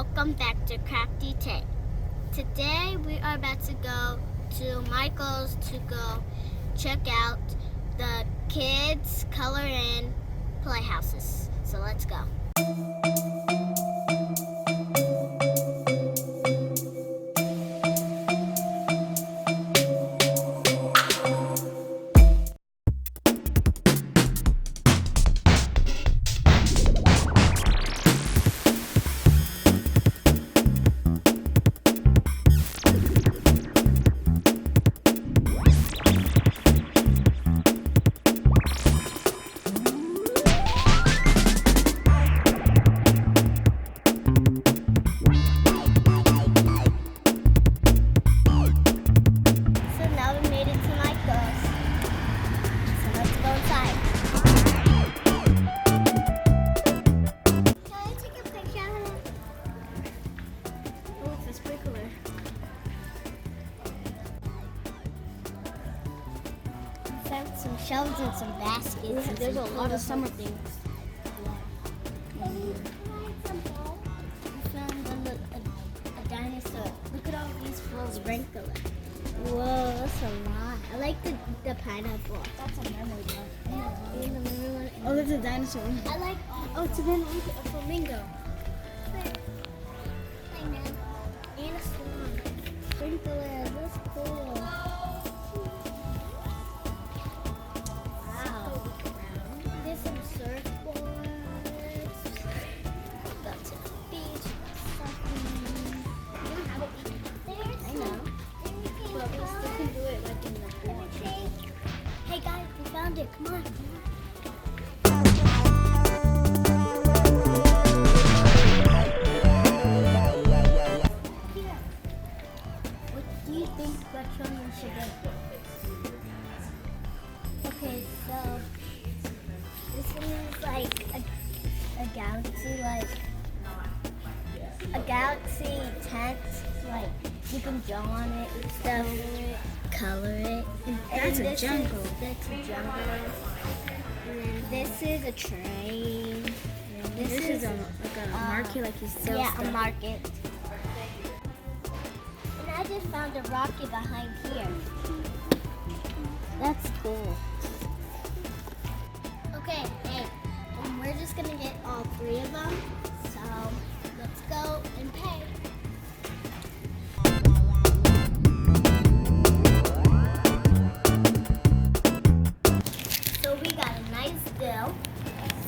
welcome back to Crafty Tae. Today we are about to go to Micheals to go check out the kids' color in playhouses. So let's go. Some shelves and some baskets. Yeah, there's a lot of summer things. I found a dinosaur. Look at all these full sprinkler. Whoa, that's a lot. I like the pineapple. That's a memory one. And the memory one. Oh, there's a dinosaur. I like. Oh, it's a flamingo. Hey man. And a swan. Sprinkler. That's cool. Hey guys, we found it. Come on. Here. What do you think children should get? Okay, so this one is like a galaxy tent. Like you can draw on it and stuff. Color it. That's a jungle. That's a jungle. And then this is a train. This is a market, like you sell stuff. Yeah, a market. And I just found a rocket behind here. That's cool. Okay, hey, we're just gonna get all three of them. So let's go and pay.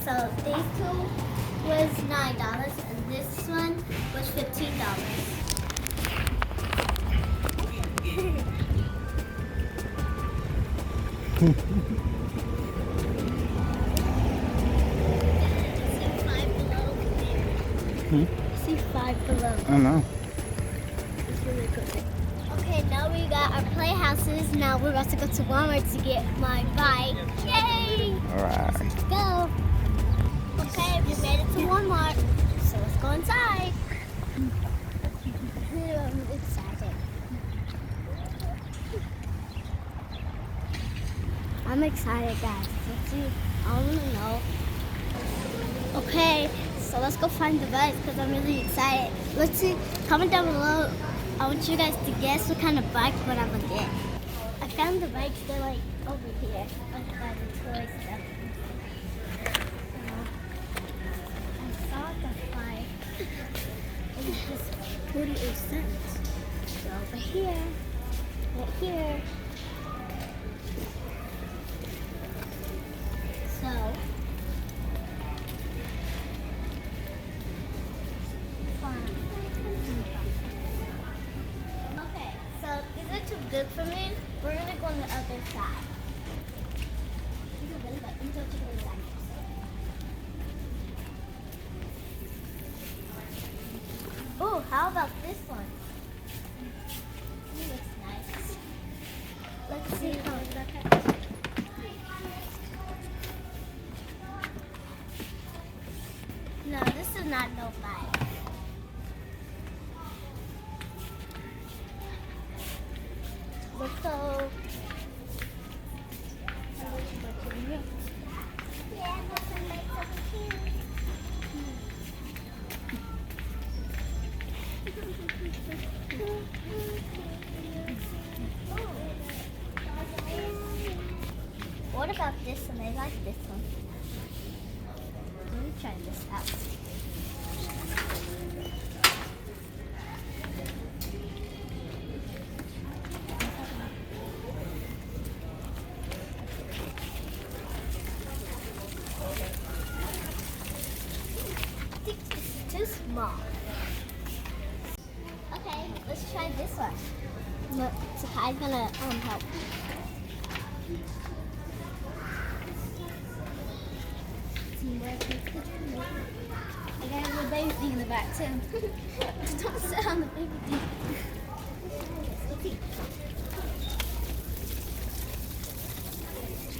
So these two was $9 and this one was $15. See 5 below. I know. It's really good. Okay, now we got our playhouses. Now we're about to go to Walmart to get my bike. Yay! Alright. Let's go. Okay, we made it to Walmart, so let's go inside. I'm excited. I'm excited, guys. Let's see. I want to know. Okay, so let's go find the bikes because I'm really excited. Let's see. Comment down below. I want you guys to guess what kind of bike what I'm gonna get. I found the bikes. They're like over here, like by the toy stuff. It was just 48 cents. So over here, right here. So, okay, so these are too good for me. We're gonna go on the other side. Oh, how about this one? It looks nice. Let's see how it's okay. No, this is not no bike. Let's go. Yeah, there's some bikes over here. What about this one? I like this one. Let me try this out. I think this is too small. Okay, let's try this one. Look, Sakai's gonna help. I got a little baby thing in the back too. Don't sit on the baby thing.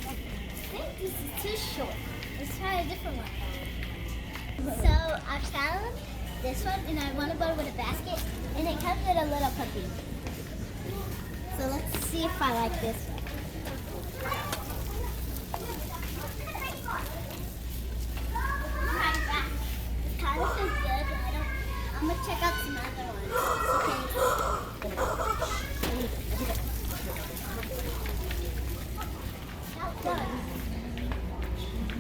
I think this is too short. Let's try a different one. So I found this one and I want to go with a basket and it comes with a little puppy. So let's see if I like this one. Kind of feels good, but I'm gonna check out some other ones. That one.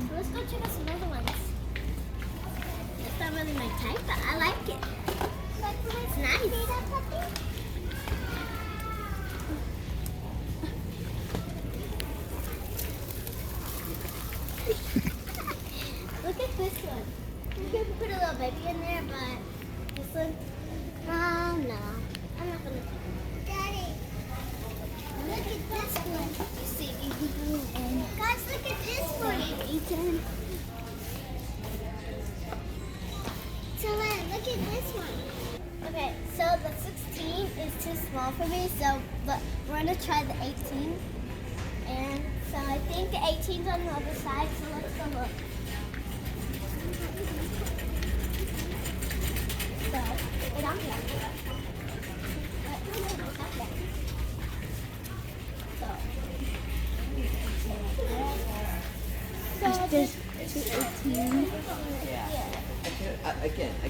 So let's go check out some other ones. It's not really my type, but I like it. It's nice. Look at this one. You can put a little baby in there, but this one, no, I'm not gonna do it. Daddy, look at this one. You see, and guys, look at this one. Ethan. Dylan, look at this one. Okay, so the 16 is too small for me, so but we're gonna try the 18. And so I think the 18's on the other side, so let's go look. So, wait, I'm here. So There's 18. Yeah. I could have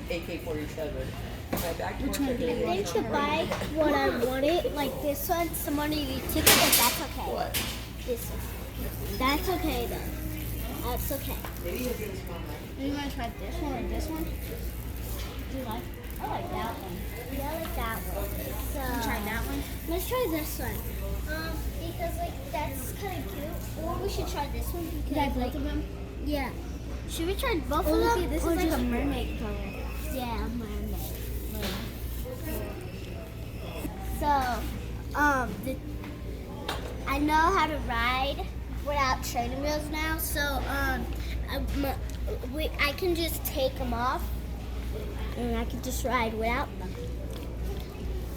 AK-47. My back to I think to buy what I wanted, like this one, someone you took it, but that's okay. What? This one. That's okay then. That's okay. Maybe you'll get a small one. You want to try this one or this one? Do you like? I like that one. Yeah, I like that one. So Try that one. let's try this one. Because like that's kind of cute. Or we should try this one because Like both of them? yeah. Should we try both Oh, of look, them? this or is like just a mermaid color. yeah, mermaid. So, I know how to ride without training wheels now. So, I can just take them off, and I can just ride without them.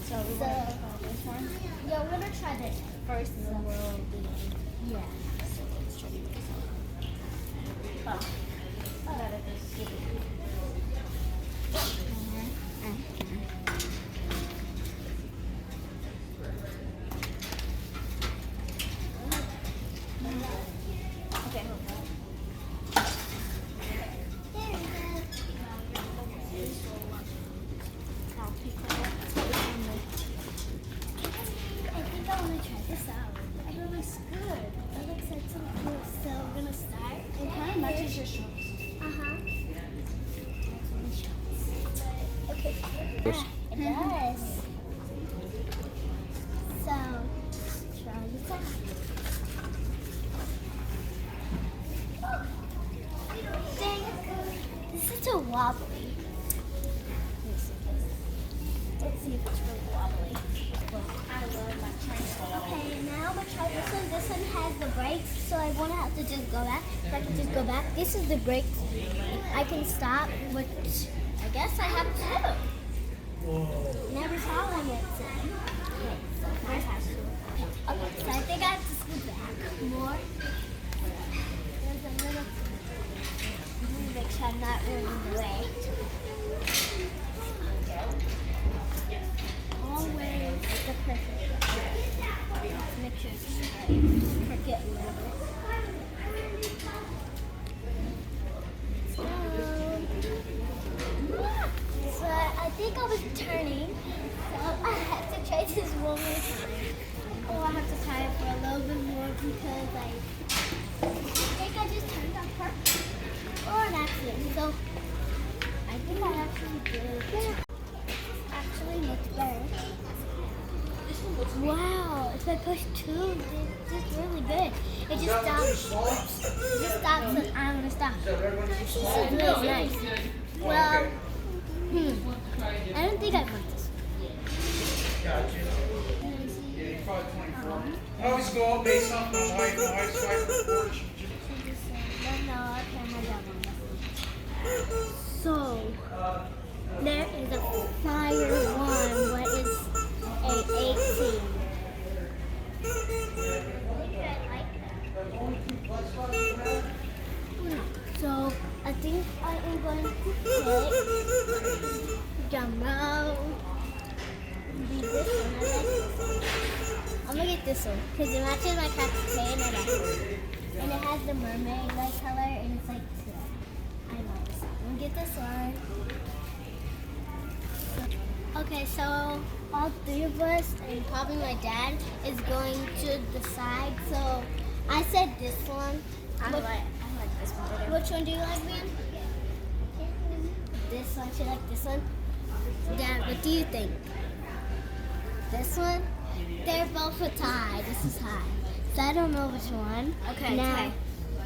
So we want to try this one. Yeah, we're gonna try this first, and then we'll be yeah. Oh. I gotta just see. Okay, hold on. I think I want to try this out. It looks good. It looks like so cool. So we're gonna start. It kind of matches your shorts. Okay. Yeah, it does. So, try this out. Dang, this is too wobbly. Let's see if it's really wobbly. I love my train. Okay, now I'm gonna try this one. This one has the brakes, so I won't have to just go back. If I can just go back, this is the brakes. I can stop, which I guess I have to. Never saw one yet. Okay, so first I have to. Okay, so I think I have to scoot back more. There's a little. I'm gonna make sure I'm not really in the way. Always the perfect way. Make sure it's straight. Forget a little bit. Let's go. So think I was turning, so I had to try this one more time. Oh, I have to try it for a little bit more because I think I just turned on purpose or an accident. So I think I actually did. This actually looks better. Wow, if I push 2, this is really good. It just stops. It just stops and I'm gonna stop. This is really nice. Well, I don't think I want this. I always go out based off my wife. My wife's report. No, I can't have that one. So, there is a fire one, what is a 18. So, I think I am going to pick Jumbo. Be this one. I like this one. I'm gonna get this one because it matches my CraftyTae and I like it. And it has the mermaid like color and it's like I love this. I'm gonna get this one. Okay, so all 3 of us and probably my dad is going to decide. So I said this one. I like this one better. Which one do you like, man? This one. She like this one. Dad, what do you think? This one? They're both a tie. This is high. So I don't know which one. Okay, now, tie.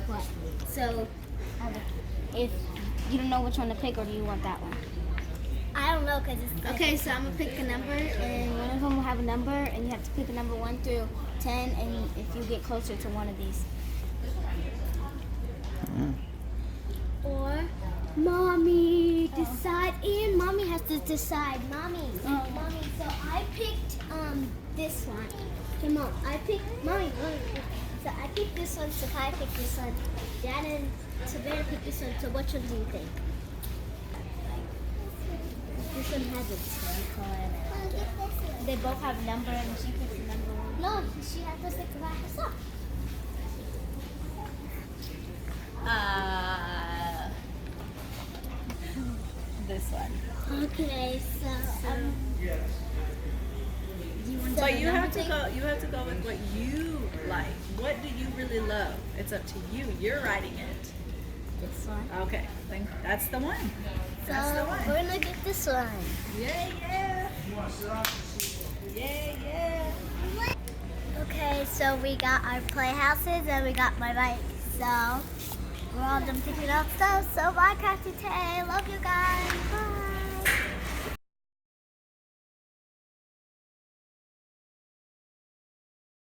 what? So, if you don't know which one to pick, or do you want that one? I don't know because it's Okay, so I'm gonna pick a number, and one of them will have a number, and you have to pick a number 1 through 10, and if you get closer to one of these. Or mommy decide, and mommy has to decide. Mommy. So I picked this one. Okay, mom. I picked mommy. So I picked this one. So I picked this one. Dad and Savannah picked this one. So which one do you think? This one has a skin color and I like it. They both have a number, and she picks a number 1. No, she has to stick to that herself. This one. Okay, so But you have to go. You have to go with what you like. What do you really love? It's up to you. You're writing it. this one. Okay, then that's the one. So That's the one. we're gonna get this one. Yeah, yeah. Yeah, yeah. Okay, so we got our playhouses and we got my bike. So we're all done picking up stuff. So bye, CraftyTae. Love you guys. Bye.